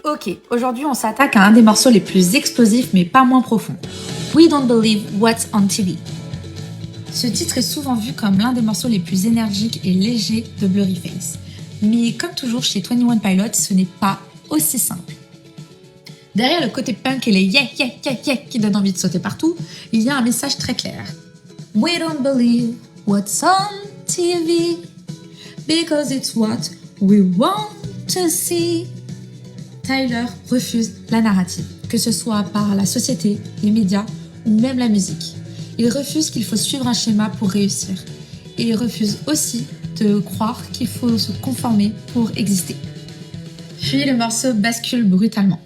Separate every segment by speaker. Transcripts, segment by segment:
Speaker 1: Ok, aujourd'hui on s'attaque à un des morceaux les plus explosifs mais pas moins profonds. We Don't Believe What's on TV. Ce titre est souvent vu comme l'un des morceaux les plus énergiques et légers de Blurryface. Mais comme toujours chez 21 Pilots, ce n'est pas aussi simple. Derrière le côté punk et les yeah yeah yeah yeah qui donnent envie de sauter partout, il y a un message très clair. We don't believe what's on TV because it's what we want to see. Tyler refuse la narrative, que ce soit par la société, les médias ou même la musique. Il refuse qu'il faut suivre un schéma pour réussir. Et il refuse aussi de croire qu'il faut se conformer pour exister. Puis le morceau bascule brutalement.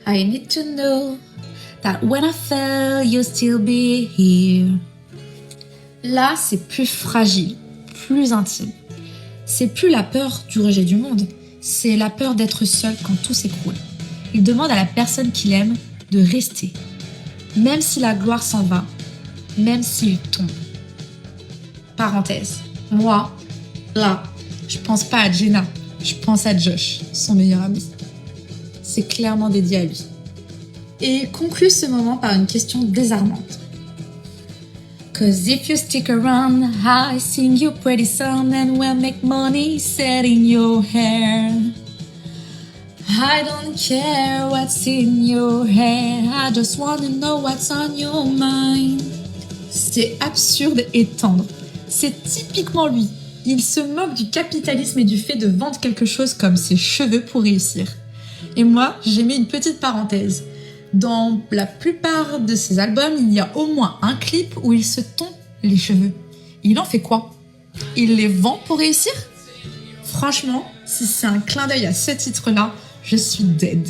Speaker 1: I need to know that when I fell, you'll still be here. Là, c'est plus fragile, plus intime. C'est plus la peur du rejet du monde, c'est la peur d'être seul quand tout s'écroule. Il demande à la personne qu'il aime de rester, même si la gloire s'en va, même s'il tombe. Parenthèse, moi, là, je pense pas à Jenna, je pense à Josh, son meilleur ami. C'est clairement dédié à lui. Et conclut ce moment par une question désarmante. Cause if you stick around, I sing you pretty song and we'll make money setting your hair. I don't care what's in your head, I just wanna know what's on your mind. C'est absurde et tendre. C'est typiquement lui. Il se moque du capitalisme et du fait de vendre quelque chose comme ses cheveux pour réussir. Et moi, j'ai mis une petite parenthèse. Dans la plupart de ses albums, il y a au moins un clip où il se tond les cheveux. Il en fait quoi? Il les vend pour réussir? Franchement, si c'est un clin d'œil à ce titre-là, je suis dead.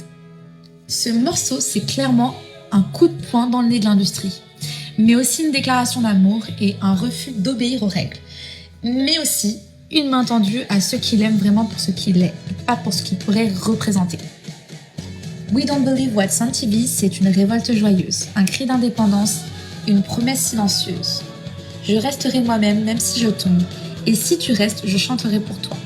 Speaker 1: Ce morceau, c'est clairement un coup de poing dans le nez de l'industrie, mais aussi une déclaration d'amour et un refus d'obéir aux règles, mais aussi une main tendue à ceux qu'il aime vraiment pour ce qu'il est, et pas pour ce qu'il pourrait représenter. We Don't Believe What's on TV, c'est une révolte joyeuse, un cri d'indépendance, une promesse silencieuse. Je resterai moi-même, même si je tombe, et si tu restes, je chanterai pour toi.